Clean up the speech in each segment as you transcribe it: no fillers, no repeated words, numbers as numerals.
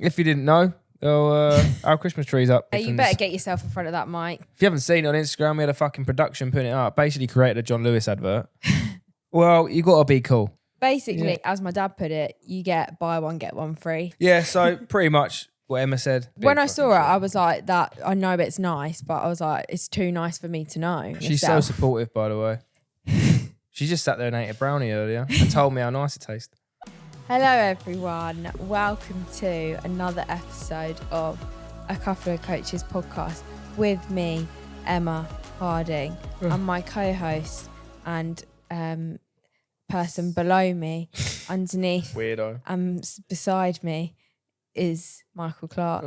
if you didn't know, our Christmas tree's up. Hey, you better get yourself in front of that mic. If you haven't seen it on Instagram, we had a fucking production putting it up. Basically created a John Lewis advert. Well, you got to be cool. Basically, as my dad put it, you get buy one, get one free. Yeah, so pretty much what Emma said. When I saw it, I was like, "That I know it's nice, but I was like, it's too nice for me to know." She's so supportive, by the way. She just sat there and ate a brownie earlier and told me how nice it tastes. Hello everyone, welcome to another episode of A Couple of Coaches podcast with me, Emma Harding, and my co-host and person below me, underneath, Weirdo. and beside me is Michael Clark.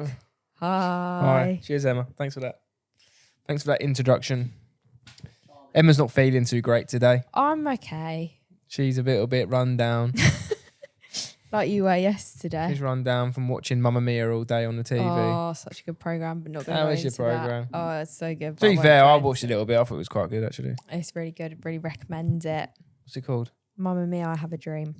Hi. Hi. Cheers, Emma. Thanks for that. Thanks for that introduction. Emma's not feeling too great today. I'm okay. She's a little bit run down. Like you were yesterday. She's run down from watching Mamma Mia all day on the TV. Oh, such a good programme, but not going to How go is your into that. programme? Oh, it's so good. To be fair, I watched a little bit. I thought it was quite good, actually. It's really good. Really recommend it. What's it called? Mamma Mia, I Have a Dream.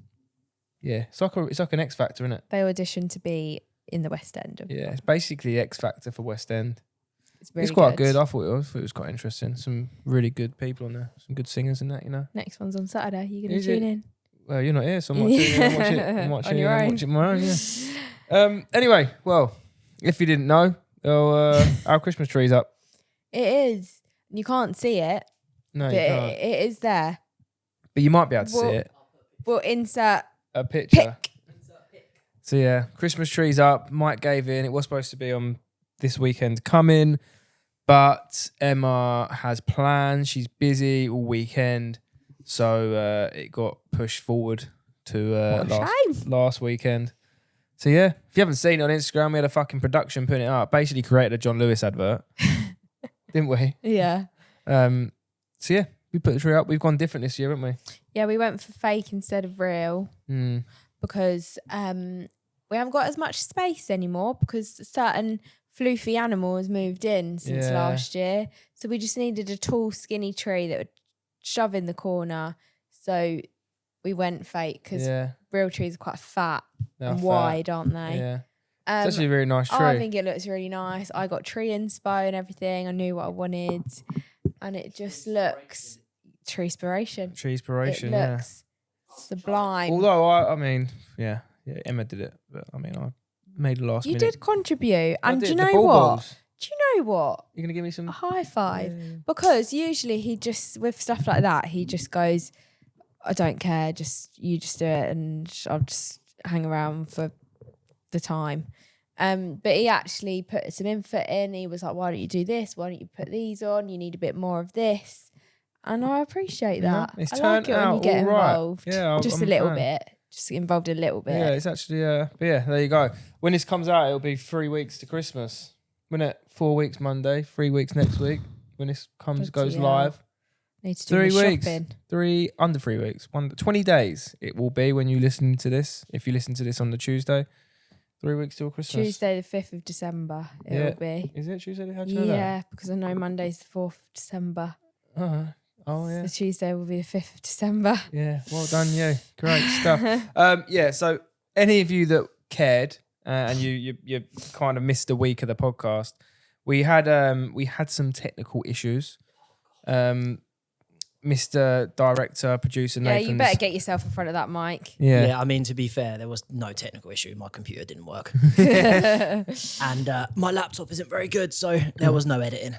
Yeah, it's like an X Factor, isn't it? They auditioned to be in the West End. Yeah, it's basically X Factor for West End. It's really quite good. I thought it was quite interesting. Some really good people on there. Some good singers and that, you know. Next one's on Saturday. You going Is to tune it? in? Well, you're not here, so I'm watching it. I'm watching On your own. watching my own, yeah. Anyway, well, if you didn't know, our Christmas tree's up. It is. You can't see it, No, but you can't. it is there. But you might be able to see it. We'll insert A picture. pic. So yeah, Christmas tree's up. Mike gave in. It was supposed to be on this weekend coming, but Emma has plans. She's busy all weekend. So it got pushed forward to last weekend. So yeah, if you haven't seen it on Instagram, we had a fucking production putting it up. Basically created a John Lewis advert. Didn't we? Yeah. So yeah, we put the tree up. We've gone different this year, haven't we? Yeah, we went for fake instead of real because we haven't got as much space anymore because certain floofy animals moved in since last year. So we just needed a tall, skinny tree that would shove in the corner. So we went fake because real trees are quite fat and wide, aren't they? Yeah. It's actually a very nice tree. I think it looks really nice. I got tree inspo and everything. I knew what I wanted. And it just looks tree inspiration. Tree inspiration, It looks sublime. Although, I mean, yeah, Emma did it. But I mean, I made the last minute. You did contribute. And do you the know ball what? balls. Do you know what? You're going to give me some? A high five. Yeah. Because usually he just, with stuff like that, he just goes, I don't care, you just do it and I'll just hang around for the time. But he actually put some input in. He was like, why don't you do this? Why don't you put these on? You need a bit more of this. And I appreciate that. It's I turned like it when you out get all right. involved. Yeah, just I'm a little fan. bit. Just involved a little bit. Yeah, it's actually, but yeah, there you go. When this comes out, it'll be 3 weeks to Christmas. When it 4 weeks Monday, 3 weeks next week. When this goes live. Need to do 3 the weeks. shopping. Under 3 weeks. 20 days it will be when you listen to this. If you listen to this on the Tuesday. 3 weeks till Christmas. Tuesday the 5th of December it will be. Is it Tuesday? How do you know that? Yeah, because I know Monday's the 4th of December. Oh yeah. So Tuesday will be the 5th of December. Yeah, well done, you. Great stuff. Yeah, so any of you that cared and you kind of missed a week of the podcast, we had some technical issues. Mr. Director, producer Nathan. Yeah, you better get yourself in front of that mic. Yeah. I mean, to be fair, there was no technical issue. My computer didn't work. And my laptop isn't very good, so there was no editing.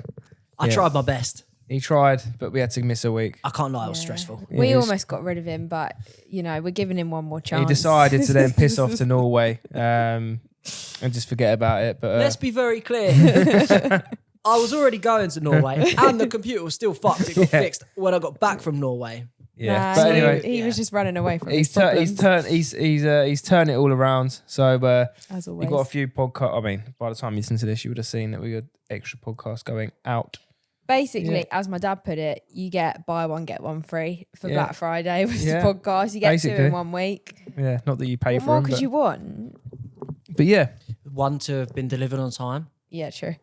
I tried my best. He tried, but we had to miss a week. I can't lie, it was stressful. We It was- almost got rid of him, but, we're giving him one more chance. He decided to then piss off to Norway and just forget about it. But Let's be very clear. I was already going to Norway and the computer was still fucked. It got fixed when I got back from Norway. yeah. Nah, But anyway, he was just running away from he's his problems, he's turned it all around. So as we always. got a few podcasts. I mean, by the time you listen to this, you would have seen that we got extra podcasts going out. Basically, as my dad put it, you get buy one, get one free for Black Friday with the Yeah. podcast. You get Basically. two in 1 week. Yeah, not that you pay What for more them, could you want? but yeah. One to have been delivered on time. Yeah, true.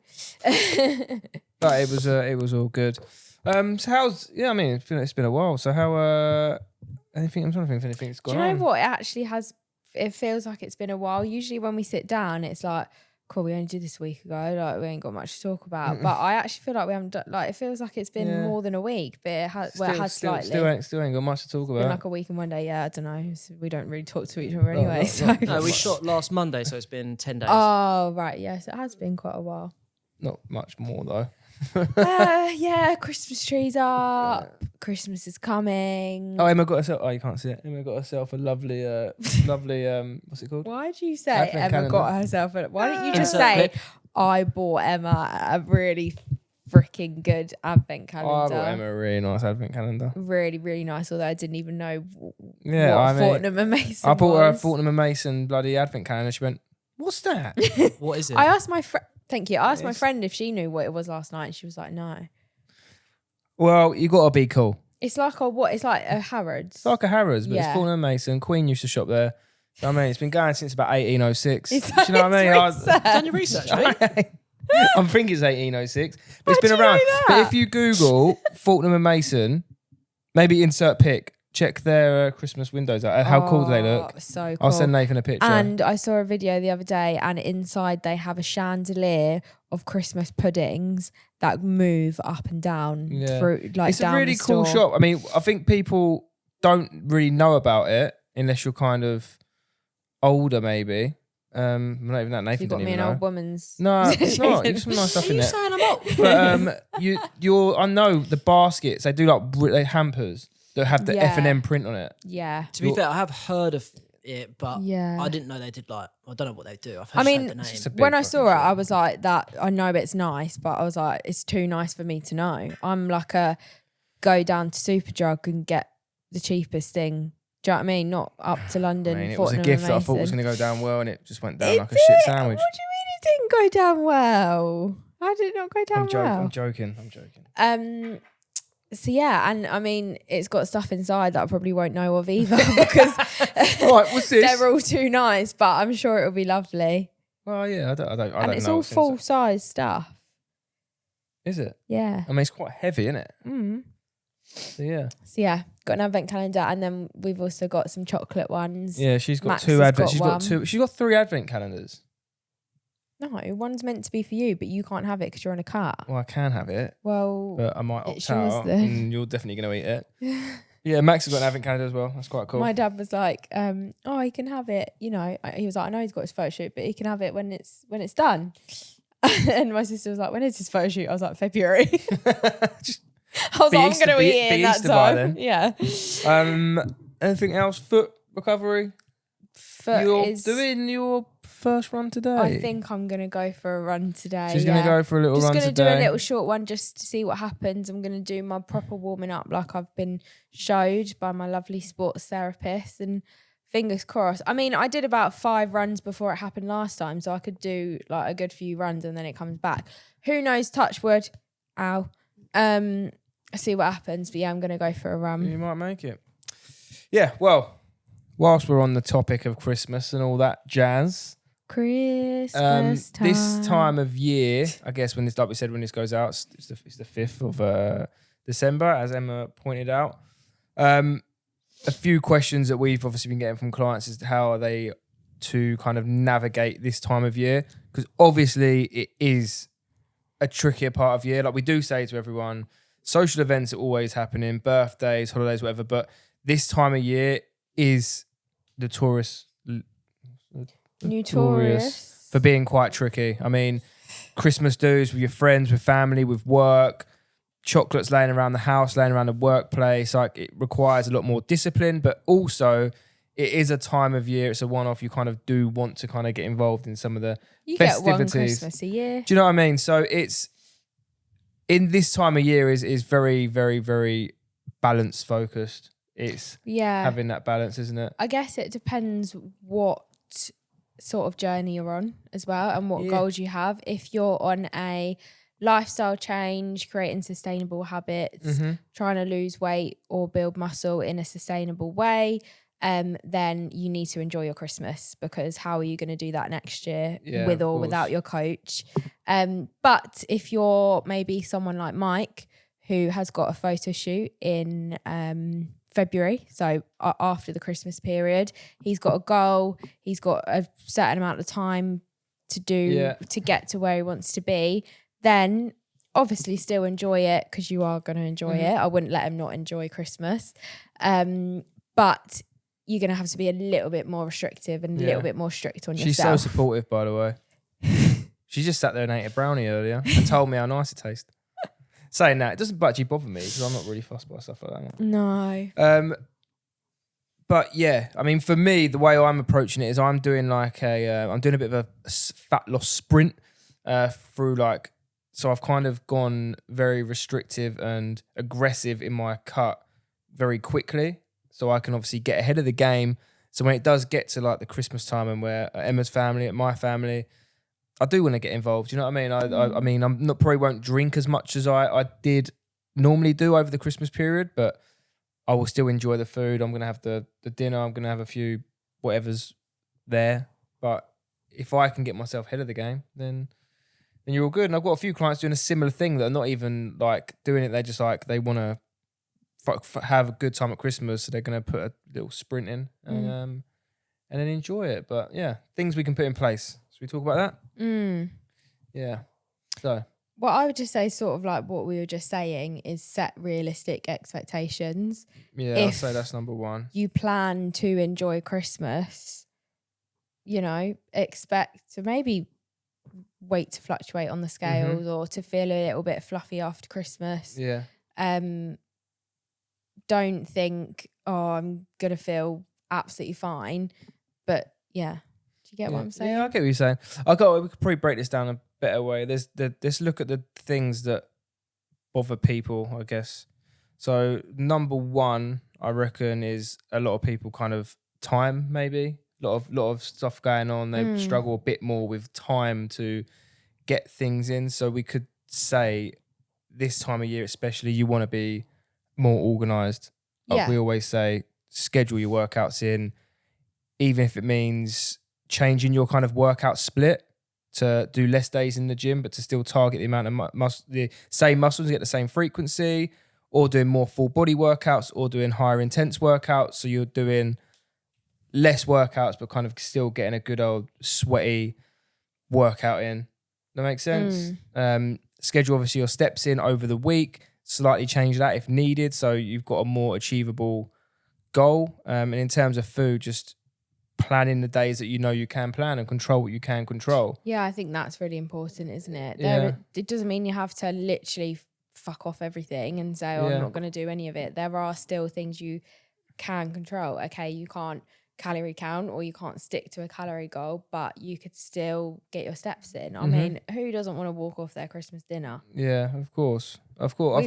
But it was all good. So how's I mean it's been a while. So how anything I'm trying to think if anything's Do gone you know on. what? It actually has it feels like it's been a while. Usually when we sit down, it's like, cool, we only did this week ago. Like we ain't got much to talk about. But I actually feel like we haven't done. Like it feels like it's been more than a week, but it has slightly. Still ain't got much to talk about. Been like a week and one day. Yeah, I don't know. So we don't really talk to each other anyway. No, we shot last Monday, so it's been 10 days. Oh right, yes, it has been quite a while. Not much more though. Yeah, Christmas trees up. Christmas is coming. Oh, Emma got herself. Oh, you can't see it. Emma got herself a lovely, lovely. What's it called? Why do you say Advent Emma calendar. got herself? Why don't you just Insert say clip. I bought Emma a really freaking good advent Oh, I calendar? bought Emma a really nice advent calendar. Really, really nice. Although I didn't even know Yeah, what I mean, Fortnum and Mason I bought her a was. Fortnum and Mason bloody advent calendar. She went, "What's that?" What is it? I asked my friend. Thank you. I asked my Yes. friend if she knew what it was last night, and she was like, "No." Well, you got to be cool. It's like a what? It's like a Harrods. It's like a Harrods, but Yeah. it's Fortnum and Mason. Queen used to shop there. So, I mean, it's been going since about 1806. Is Do you know what I mean? Done your research, mate. I'm thinking it's 1806, but it's How'd been you know around. But that? if you Google Fortnum and Mason, maybe insert pic, check their Christmas windows out. How cool do they look? So cool. I'll send Nathan a picture. And I saw a video the other day, and inside they have a chandelier of Christmas puddings that move up and down Yeah. through, like it's a down really the cool store. shop. I mean, I think people don't really know about it unless you're kind of older, maybe. Not even that. You Nathan got didn't me even an know. old woman's. No, it's not. There's some nice stuff Are in you there. saying I'm up? But you're. I know the baskets. They do like they hampers that have the Yeah. F&M print on it. Yeah. To be fair, I have heard of it, but Yeah. I didn't know they did like. I don't know what they do. I've I just mean, heard the name. just a big when I fucking saw it, shop. I was like, that. I know it's nice, but I was like, it's too nice for me to know. I'm like a go down to Superdrug and get the cheapest thing. Do you know what I mean? Not up to I London. mean, it was a Fortnum gift and that I thought was Mason. going to go down well, and it just went down It like a shit did? sandwich. What do you mean it didn't go down well? How did it not go down I'm well? joking. I'm joking. So yeah, and I mean, it's got stuff inside that I probably won't know of either because Right, what's this? they're all too nice. But I'm sure it'll be lovely, Well, yeah, I don't and it's all full size stuff. Is it? Yeah. I mean, it's quite heavy, isn't it? Mm. So yeah. So yeah, got an advent calendar, and then we've also got some chocolate ones. Yeah, she's got Max two has advent. got She's one. got two. She's got 3 advent calendars. No, one's meant to be for you, but you can't have it because you're on a car. Well, I can have it, Well, but I might It's opt yours out, then. and you're definitely going to eat it. Yeah, Max has got an advent calendar as well. That's quite cool. my dad was like, "Oh, he can have it." You know, he was like, "I know he's got his photo shoot, but he can have it when it's done." And my sister was like, "When is his photo shoot?" I was like, "February." Just- I was Be like, Easter- "I'm going to be- eat it be in that Easter by time." then. Yeah. Anything else? Foot recovery. Foot You're is. doing your first run today. I think I'm going to go for a run today. She's going to go for a little Just run going to do today. a little short one just to see what happens. I'm going to do my proper warming up like I've been showed by my lovely sports therapist, and fingers crossed. I mean, I did about 5 runs before it happened last time, so I could do like a good few runs and then it comes back. Who knows? Touch wood. Ow. See what happens. But yeah, I'm going to go for a run. You might make it. Yeah, well, whilst we're on the topic of Christmas and all that jazz, Christmas time. this time of year, I guess when this, like we said, when this goes out, it's the 5th of December, as Emma pointed out. A few questions that we've obviously been getting from clients is how are they to kind of navigate this time of year? Because obviously it is a trickier part of year. Like we do say to everyone, social events are always happening, birthdays, holidays, whatever, but this time of year is notorious Notorious. for being quite tricky. I mean, Christmas dues with your friends, with family, with work, chocolates laying around the house, laying around the workplace. Like it requires a lot more discipline, but also it is a time of year. It's a one-off. You kind of do want to kind of get involved in some of the You get one festivities. Christmas a year. Do you know what I mean? So it's in this time of year is very, very, very balance focused. It's Yeah. having that balance, isn't it? I guess it depends what sort of journey you're on as well and what Yeah. goals you have. If you're on a lifestyle change, creating sustainable habits, Mm-hmm. trying to lose weight or build muscle in a sustainable way, then you need to enjoy your Christmas, because how are you going to do that next year Yeah, with of or course. without your coach? But if you're maybe someone like Mike who has got a photo shoot in February, so after the Christmas period. He's got a goal. He's got a certain amount of time to do to get to where he wants to be. Then obviously still enjoy it because you are going to enjoy it. I wouldn't let him not enjoy Christmas. But you're going to have to be a little bit more restrictive and a little bit more strict on She's yourself. so supportive, by the way. She just sat there and ate a brownie earlier and told me how nice it tastes. Saying that, it doesn't actually bother me because I'm not really fussed by stuff like that. No. But yeah, I mean, for me, the way I'm approaching it is I'm doing like I'm doing a bit of a fat loss sprint through like, so I've kind of gone very restrictive and aggressive in my cut very quickly. So I can obviously get ahead of the game. So when it does get to like the Christmas time and we're at Emma's family, at my family, I do want to get involved. You know what I mean? I mean, I'm not probably won't drink as much as I did normally do over the Christmas period, but I will still enjoy the food. I'm going to have the dinner. I'm going to have a few whatever's there. But if I can get myself ahead of the game, then you're all good. And I've got a few clients doing a similar thing that are not even like doing it. They just like, they want to have a good time at Christmas. So they're going to put a little sprint in and then enjoy it. But yeah, things we can put in place. Should we talk about that? Yeah. So what I would just say, sort of like what we were just saying, is set realistic expectations. Yeah, I'd say that's number one. You plan to enjoy Christmas, you know, expect to maybe weight to fluctuate on the scales or to feel a little bit fluffy after Christmas. Yeah. Don't think, oh, I'm going to feel absolutely fine. But yeah. You get what I'm saying? Yeah, I get what you're saying. We could probably break this down a better way. Let's look at the things that bother people, I guess. So number one, I reckon, is a lot of people kind of time, maybe. A lot of stuff going on. They struggle a bit more with time to get things in. So we could say this time of year especially, you want to be more organised. Like we always say, schedule your workouts in, even if it means changing your kind of workout split to do less days in the gym, but to still target the amount of the same muscles, get the same frequency, or doing more full body workouts, or doing higher intense workouts. So you're doing less workouts, but kind of still getting a good old sweaty workout in. That makes sense? Schedule obviously your steps in over the week, slightly change that if needed. So you've got a more achievable goal. And in terms of food, just planning the days that you know you can plan and control what you can control. Yeah, I think that's really important, isn't it? Yeah. It doesn't mean you have to literally fuck off everything and say, oh, I'm not going to do any of it. There are still things you can control. Okay, you can't calorie count or you can't stick to a calorie goal, but you could still get your steps in. I mean, who doesn't want to walk off their Christmas dinner? Yeah, of course. We'll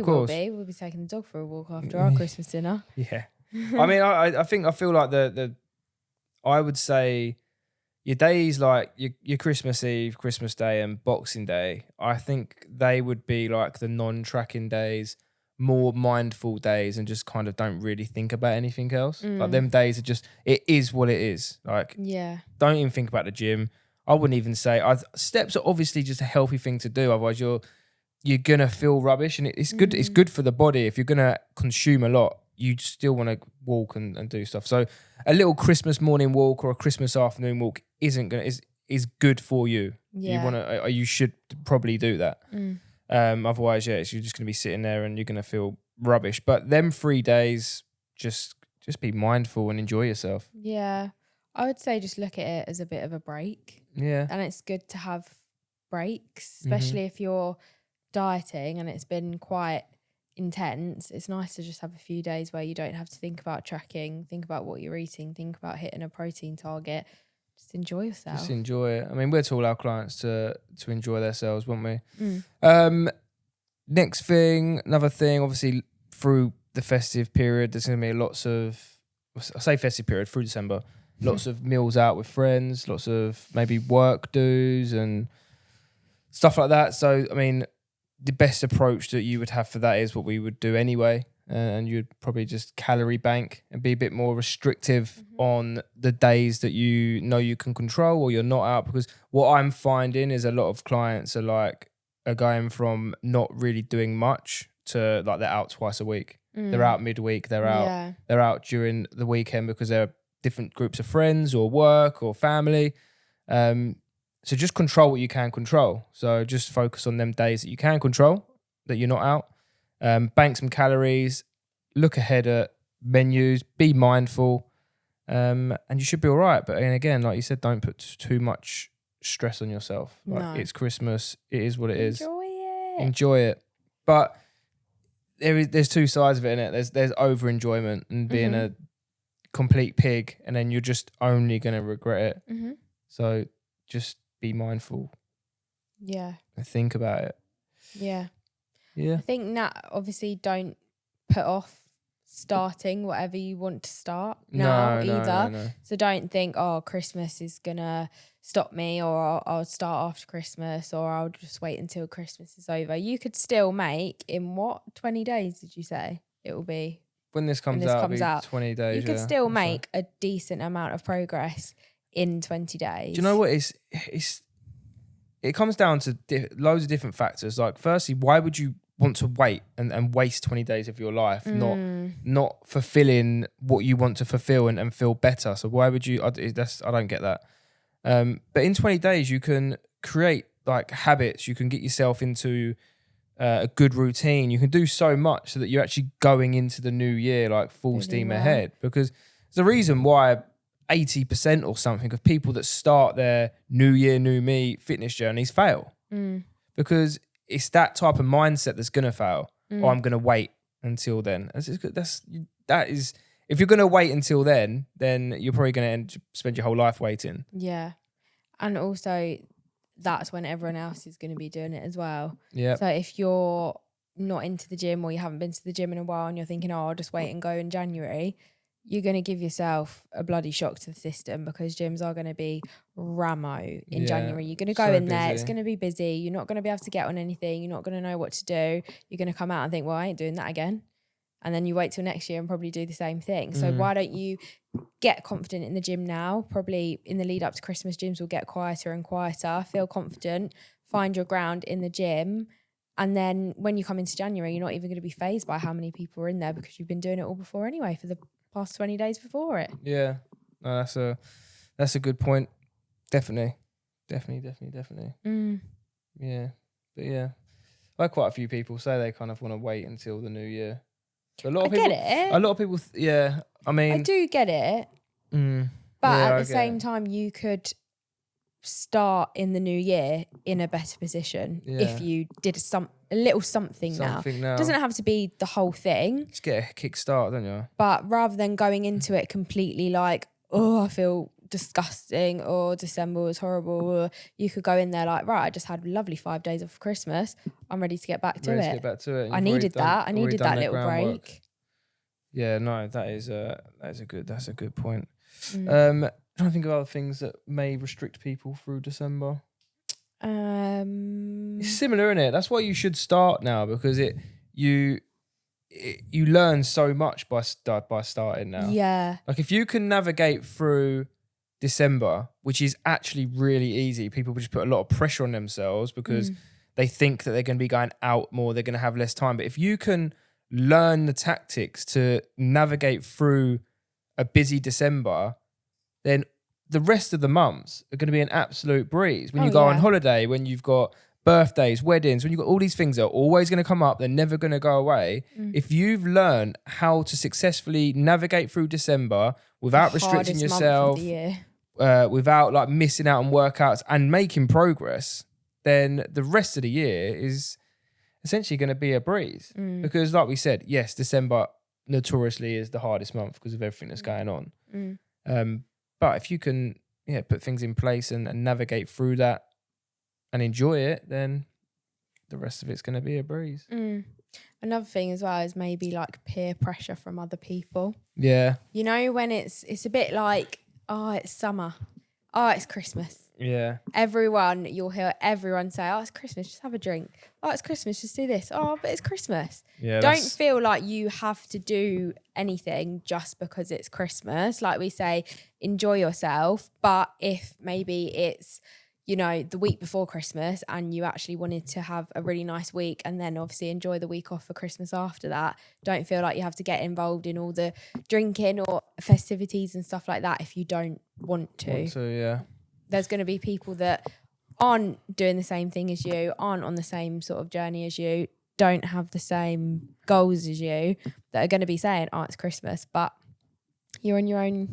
be taking the dog for a walk after our Christmas dinner. Yeah. I mean, I feel like I would say your days like your Christmas Eve, Christmas Day and Boxing Day, I think they would be like the non-tracking days, more mindful days, and just kind of don't really think about anything else. Like them days are just, it is what it is. Like, don't even think about the gym. I wouldn't even say, steps are obviously just a healthy thing to do. Otherwise you're gonna feel rubbish, and it's good. It's good for the body. If you're gonna consume a lot, you still want to walk and do stuff. So a little Christmas morning walk or a Christmas afternoon walk is good for you. Yeah. You should probably do that. Otherwise, you're just gonna be sitting there and you're gonna feel rubbish. But them 3 days, just be mindful and enjoy yourself. Yeah, I would say just look at it as a bit of a break. Yeah, and it's good to have breaks, especially if you're dieting and it's been quite intense. It's nice to just have a few days where you don't have to think about tracking, think about what you're eating, think about hitting a protein target. Just enjoy yourself. Just enjoy it. I mean, we're taught our clients to enjoy themselves, won't we? Next thing, another thing, obviously through the festive period, there's going to be lots of, I say festive period, through December, lots of meals out with friends, lots of maybe work dues and stuff like that. So, I mean, the best approach that you would have for that is what we would do anyway. And you'd probably just calorie bank and be a bit more restrictive on the days that you know you can control or you're not out. Because what I'm finding is a lot of clients are going from not really doing much to like they're out twice a week. They're out midweek. They're out during the weekend because they're different groups of friends or work or family. So just control what you can control. So just focus on them days that you can control, that you're not out. Bank some calories, look ahead at menus, be mindful, and you should be all right. But again, like you said, don't put too much stress on yourself. Like, it's Christmas. It is what it is. Enjoy it. But there's two sides of it, innit? There's over enjoyment and being a complete pig, and then you're just only going to regret it. So just be mindful. Yeah. And think about it. Yeah. Yeah. I think that obviously don't put off starting whatever you want to start now either. No. So don't think, oh, Christmas is gonna stop me, or I'll start after Christmas, or I'll just wait until Christmas is over. You could still make in 20 days did you say it will be? When this comes out, it'll be 20 days. You could still make a decent amount of progress in 20 days. Do you know what? It comes down to loads of different factors. Like, firstly, why would you want to wait and waste 20 days of your life not fulfilling what you want to fulfill and feel better? So why would you? I don't get that. But in 20 days, you can create like habits. You can get yourself into a good routine. You can do so much so that you're actually going into the new year like full steam ahead. Because there's a reason why 80% or something of people that start their new year, new me fitness journeys fail. Because it's that type of mindset that's going to fail. Or I'm going to wait until then. That is, if you're going to wait until then you're probably going to spend your whole life waiting. Yeah. And also that's when everyone else is going to be doing it as well. Yeah. So if you're not into the gym, or you haven't been to the gym in a while, and you're thinking, oh, I'll just wait and go in January, you're going to give yourself a bloody shock to the system, because gyms are going to be ramo in January. You're going to go in there, it's going to be busy. You're not going to be able to get on anything. You're not going to know what to do. You're going to come out and think, well, I ain't doing that again. And then you wait till next year and probably do the same thing. So why don't you get confident in the gym now? Probably in the lead up to Christmas, gyms will get quieter and quieter. Feel confident, find your ground in the gym. And then when you come into January, you're not even going to be fazed by how many people are in there, because you've been doing it all before anyway for the past 20 days before it. Yeah, no, that's a good point. Definitely. Yeah, but yeah, like quite a few people say they kind of want to wait until the new year. But a lot of people, get it. A lot of people, I mean, I do get it. But at the same time, you could start in the new year in a better position if you did a little something now. It doesn't have to be the whole thing. Just get a kick start, don't you? But rather than going into it completely like, oh, I feel disgusting, or December was horrible, or you could go in there like, right, I just had a lovely 5 days off Christmas. I'm ready to get back to it. I needed that. I needed that little break. Yeah, no, that's a good point. I'm trying to think of other things that may restrict people through December. It's similar, isn't it? That's why you should start now, because you learn so much by starting now. Yeah. Like, if you can navigate through December, which is actually really easy, people just put a lot of pressure on themselves because they think that they're going to be going out more, they're going to have less time. But if you can learn the tactics to navigate through a busy December, then the rest of the months are going to be an absolute breeze. When you go on holiday, when you've got birthdays, weddings, when you've got all these things that are always going to come up, they're never going to go away. If you've learned how to successfully navigate through December without restricting yourself, without like missing out on workouts and making progress, then the rest of the year is essentially going to be a breeze. Because like we said, yes, December notoriously is the hardest month because of everything that's going on. But if you can put things in place and navigate through that and enjoy it, then the rest of it's going to be a breeze. Another thing as well is maybe like peer pressure from other people. Yeah. You know, when it's a bit like, oh, it's summer. Oh, it's Christmas. Yeah. You'll hear everyone say, oh, it's Christmas, just have a drink. Oh, it's Christmas, just do this. Oh, but it's Christmas. Yeah, don't feel like you have to do anything just because it's Christmas. Like we say, enjoy yourself. But if maybe it's, the week before Christmas and you actually wanted to have a really nice week and then obviously enjoy the week off for Christmas after that, don't feel like you have to get involved in all the drinking or festivities and stuff like that if you don't want to. So, yeah. There's going to be people that aren't doing the same thing as you, aren't on the same sort of journey as you, don't have the same goals as you, that are going to be saying, oh, it's Christmas, but you're in your own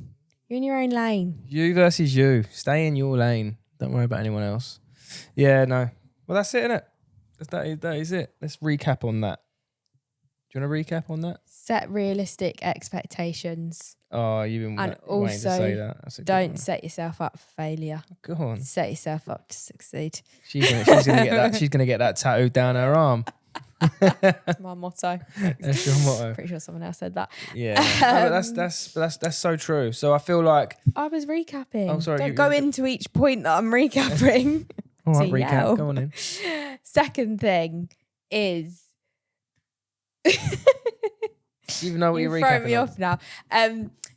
lane. You versus you. Stay in your lane. Don't worry about anyone else. Yeah, no. Well, that's it, innit? That is it. Let's recap on that. Do you want to recap on that? Set realistic expectations. Oh, you've been And waiting to say also, that. That's a good Don't one. set yourself up for failure. Go on. Set yourself up to succeed. She's gonna get that. She's gonna get that tattooed down her arm. That's my motto. That's your motto. Pretty sure someone else said that. Yeah. No, but that's so true. So I feel like. I was recapping. Oh, sorry, Don't go into each point that I'm recapping. All right, So recap. yell. Go on in. Second thing is. Even know what You're you're throwing me recapping. off now.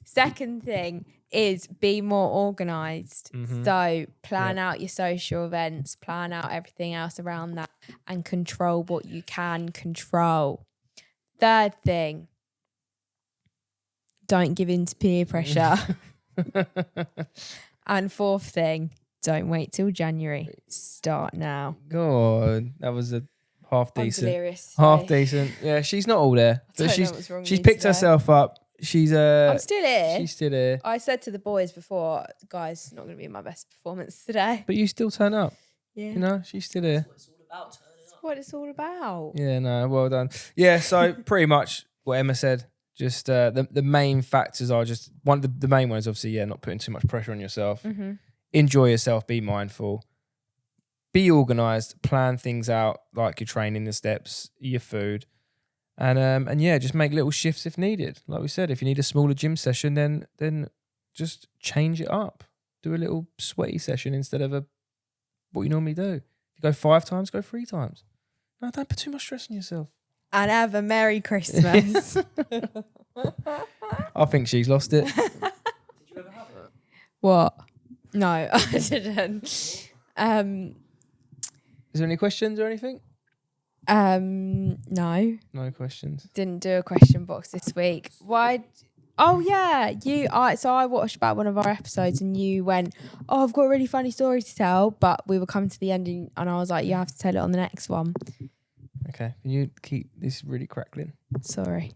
Second thing is be more organised. Mhm. So plan out your social events, plan out everything else around that, and control what you can control. Third thing, don't give in to peer pressure. And fourth thing, don't wait till January. Start now. God, that was a half I'm decent. delirious. Half today. decent. Yeah, she's not all there. I But don't she's know what's wrong with she's me picked today. herself up. She's I'm still here. she's still here. I said to the boys before, guys, not going to be my best performance today. But you still turn up. Yeah. You know, she's still here. It's all about turning That's up. what it's all about. Yeah, no, well done. Yeah, so pretty much what Emma said. Just the main factors are just one of the main ones, obviously, not putting too much pressure on yourself. Mm-hmm. Enjoy yourself, be mindful, be organised, plan things out like your training, the steps, your food. And yeah, just make little shifts if needed. Like we said, if you need a smaller gym session, then just change it up. Do a little sweaty session instead of what you normally do. If you go 5 times, go 3 times. No, don't put too much stress on yourself. And have a Merry Christmas. I think she's lost it. Did you ever have it? What? No, I didn't. Is there any questions or anything? No, No questions. didn't do a question box this week. Why? Oh yeah, so I watched about one of our episodes and you went, "Oh, I've got a really funny story to tell," but we were coming to the ending and I was like, "You have to tell it on the next one." Okay, can you keep this really crackling? Sorry.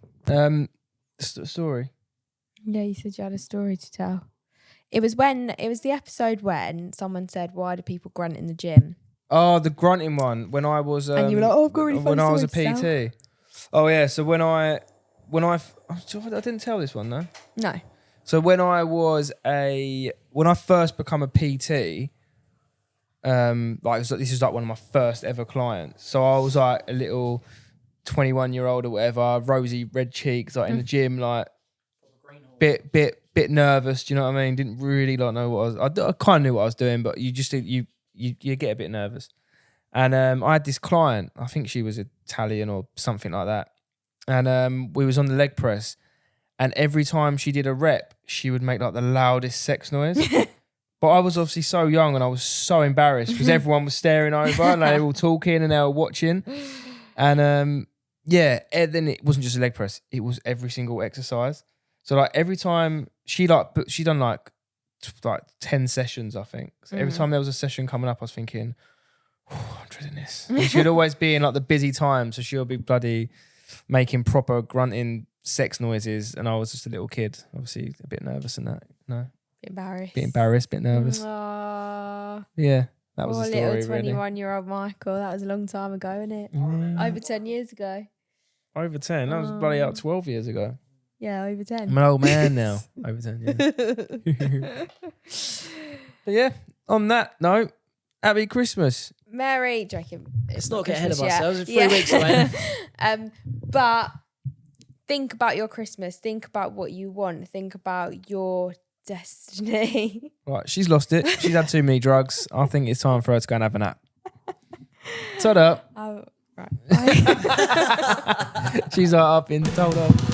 Story. Yeah, you said you had a story to tell. It was the episode when someone said, "Why do people grunt in the gym?" Oh, the grunting one. When I was And you were like, "Oh, I've got a really when funny I was a story to PT. Oh yeah, so when I didn't tell this one though. No. So when I first become a PT, this is like one of my first ever clients. So I was like a little 21-year-old or whatever, rosy red cheeks, like in the gym, like bit nervous. Do you know what I mean? Didn't really know what I kind of knew what I was doing, but you just you get a bit nervous. And I had this client, I think she was Italian or something like that. And we was on the leg press, and every time she did a rep, she would make like the loudest sex noise. But I was obviously so young and I was so embarrassed because everyone was staring over and they were all talking and they were watching. And then it wasn't just a leg press, it was every single exercise. So like every time she done like 10 sessions, I think. So every time there was a session coming up, I was thinking, oh, I'm dreading this. And she'd always be in like the busy time, so she'll be bloody making proper grunting sex noises, and I was just a little kid, obviously a bit nervous and that. No, Bit embarrassed. bit embarrassed, bit nervous. Aww. Yeah, that was Poor the story. little Really. 21-year-old Michael. That was a long time ago, isn't it? Yeah. Over 10 years ago. Over 10. That was bloody out 12 years ago. Yeah, over 10. I'm an old man now. Over 10. Yeah. But yeah, on that note, happy Christmas. Merry, joking. Let's not get ahead of Christmas yet. ourselves. It's 3 weeks away. But think about your Christmas. Think about what you want. Think about your destiny. Right, she's lost it. She's had too many drugs. I think it's time for her to go and have a nap. Tot up. Right. She's up and told off.